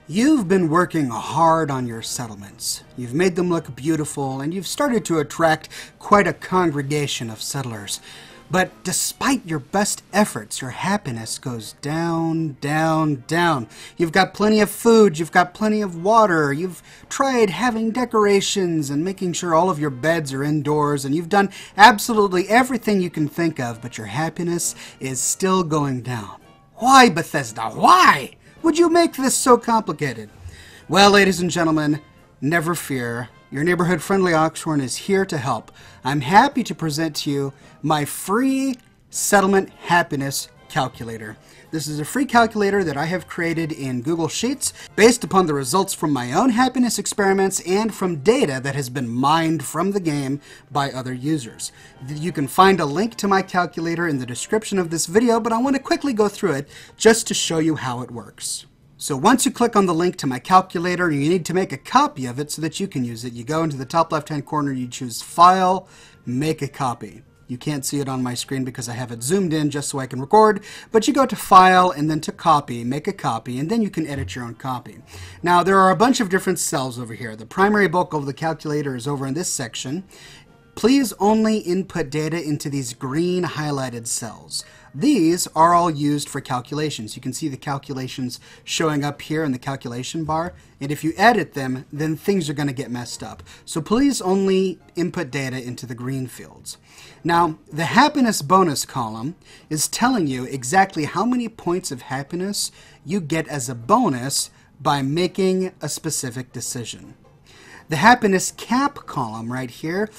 You've been working hard on your settlements. You've made them look beautiful, and you've started to attract quite a congregation of settlers. But despite your best efforts, your happiness goes down, down, down. You've got plenty of food, you've got plenty of water, you've tried having decorations and making sure all of your beds are indoors, and you've done absolutely everything you can think of, but your happiness is still going down. Why, Bethesda? Why would you make this so complicated? Well, ladies and gentlemen, never fear. Your neighborhood-friendly Oxhorn is here to help. I'm happy to present to you my free settlement happiness calculator. This is a free calculator that I have created in Google Sheets based upon the results from my own happiness experiments and from data that has been mined from the game by other users. You can find a link to my calculator in the description of this video, but I want to quickly go through it just to show you how it works. So once you click on the link to my calculator, you need to make a copy of it so that you can use it. You go into the top left-hand corner, you choose File, Make a Copy. You can't see it on my screen because I have it zoomed in just so I can record, but you go to File and then to Copy, Make a Copy, and then you can edit your own copy. Now, there are a bunch of different cells over here. The primary bulk of the calculator is over in this section. Please only input data into these green highlighted cells. These are all used for calculations. You can see the calculations showing up here in the calculation bar, and if you edit them, then things are going to get messed up. So please only input data into the green fields. Now, the happiness bonus column is telling you exactly how many points of happiness you get as a bonus by making a specific decision. The happiness cap column right here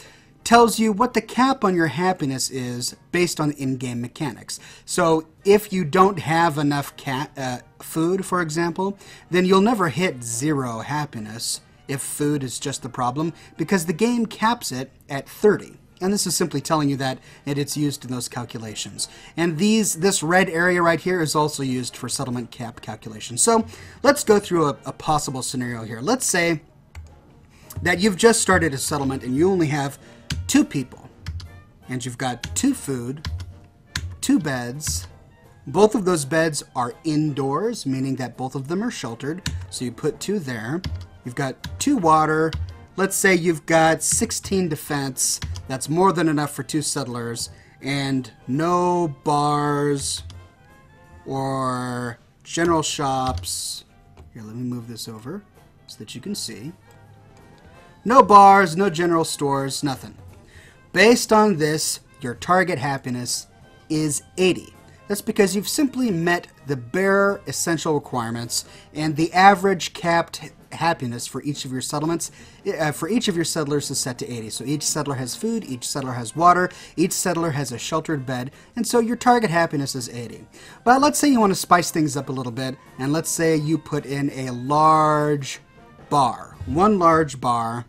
tells you what the cap on your happiness is based on in-game mechanics. So if you don't have enough food, for example, then you'll never hit 0 happiness if food is just the problem, because the game caps it at 30. And this is simply telling you that it's used in those calculations. And this red area right here is also used for settlement cap calculations. So let's go through a possible scenario here. Let's say that you've just started a settlement and you only have 2 people, and you've got 2 food, 2 beds. Both of those beds are indoors, meaning that both of them are sheltered, so you put 2 there. You've got 2 water. Let's say you've got 16 defense. That's more than enough for 2 settlers, and no bars or general shops. Here, let me move this over so that you can see. No bars, no general stores, nothing. Based on this, your target happiness is 80. That's because you've simply met the bare essential requirements, and the average capped happiness for each of your settlements, for each of your settlers is set to 80. So each settler has food, each settler has water, each settler has a sheltered bed, and so your target happiness is 80. But let's say you want to spice things up a little bit, and let's say you put in a large bar. One large bar.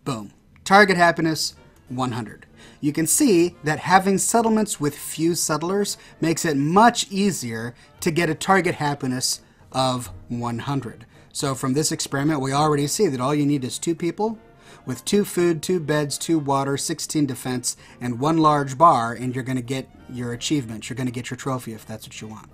Boom. Target happiness, 100. You can see that having settlements with few settlers makes it much easier to get a target happiness of 100. So from this experiment, we already see that all you need is 2 people with 2 food, 2 beds, 2 water, 16 defense, and 1 large bar, and you're going to get your achievement. You're going to get your trophy if that's what you want.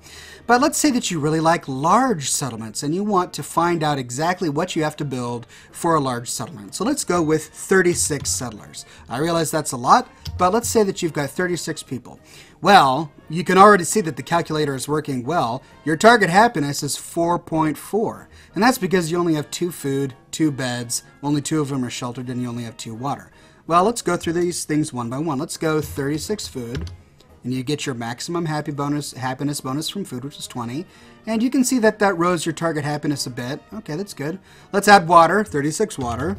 But let's say that you really like large settlements and you want to find out exactly what you have to build for a large settlement. So let's go with 36 settlers. I realize that's a lot, but let's say that you've got 36 people. Well, you can already see that the calculator is working well. Your target happiness is 4.4, and that's because you only have 2 food, 2 beds, only 2 of them are sheltered, and you only have 2 water. Well, let's go through these things one by one. Let's go 36 food, and you get your maximum happiness bonus from food, which is 20. And you can see that that rose your target happiness a bit. Okay, that's good. Let's add water, 36 water,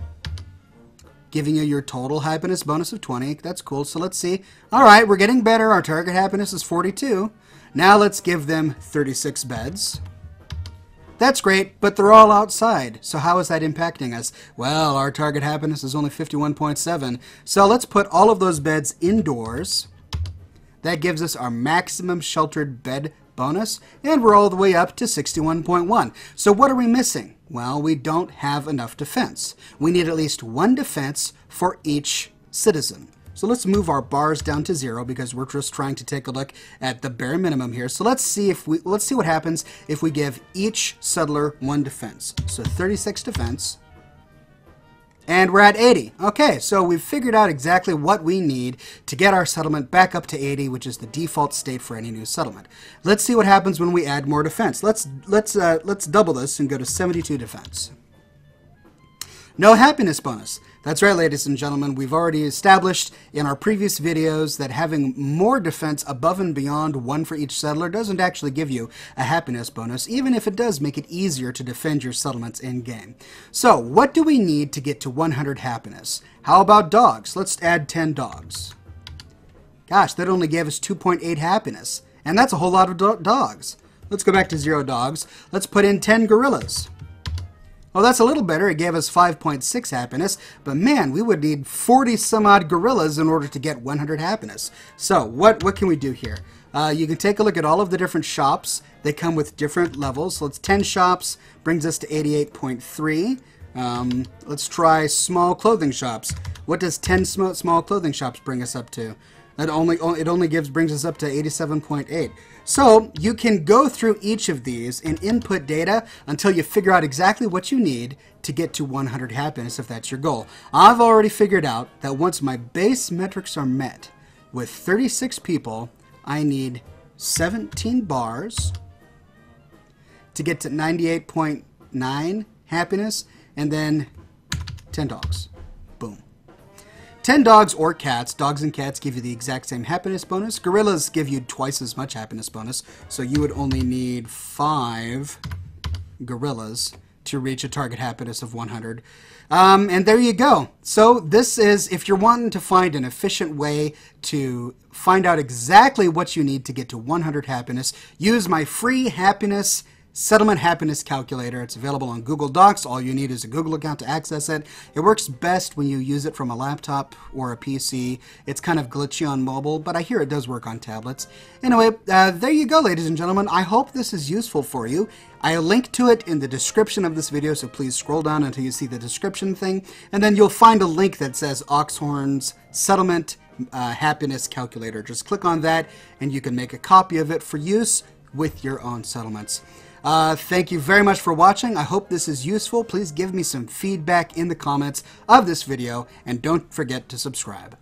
giving you your total happiness bonus of 20. That's cool. So let's see. All right, we're getting better. Our target happiness is 42. Now let's give them 36 beds. That's great, but they're all outside. So how is that impacting us? Well, our target happiness is only 51.7. So let's put all of those beds indoors. That gives us our maximum sheltered bed bonus, and we're all the way up to 61.1. So what are we missing? Well, we don't have enough defense. We need at least 1 defense for each citizen. So let's move our bars down to 0 because we're just trying to take a look at the bare minimum here. So let's see what happens if we give each settler 1 defense. So 36 defense. And we're at 80. Okay, so we've figured out exactly what we need to get our settlement back up to 80, which is the default state for any new settlement. Let's see what happens when we add more defense. Let's double this and go to 72 defense. No happiness bonus. That's right, ladies and gentlemen. We've already established in our previous videos that having more defense above and beyond 1 for each settler doesn't actually give you a happiness bonus, even if it does make it easier to defend your settlements in-game. So, what do we need to get to 100 happiness? How about dogs? Let's add 10 dogs. Gosh, that only gave us 2.8 happiness. And that's a whole lot of dogs. Let's go back to 0 dogs. Let's put in 10 gorillas. Well, that's a little better. It gave us 5.6 happiness, but man, we would need 40 some odd gorillas in order to get 100 happiness. So what can we do here? You can take a look at all of the different shops. They come with different levels. So it's 10 shops, brings us to 88.3. Let's try small clothing shops. What does 10 small clothing shops bring us up to? It only brings us up to 87.8. So you can go through each of these and input data until you figure out exactly what you need to get to 100 happiness if that's your goal. I've already figured out that once my base metrics are met with 36 people, I need 17 bars to get to 98.9 happiness and then 10 dogs. Boom. 10 dogs or cats. Dogs and cats give you the exact same happiness bonus. Gorillas give you twice as much happiness bonus, so you would only need 5 gorillas to reach a target happiness of 100. And there you go. So this is, if you're wanting to find an efficient way to find out exactly what you need to get to 100 happiness, use my free settlement happiness calculator. It's available on Google Docs. All you need is a Google account to access it. It works best when you use it from a laptop or a PC. It's kind of glitchy on mobile, but I hear it does work on tablets. Anyway, there you go, ladies and gentlemen. I hope this is useful for you. I'll link to it in the description of this video, so please scroll down until you see the description thing, and then you'll find a link that says Oxhorn's settlement happiness calculator. Just click on that, and you can make a copy of it for use with your own settlements. Thank you very much for watching. I hope this is useful. Please give me some feedback in the comments of this video, and don't forget to subscribe.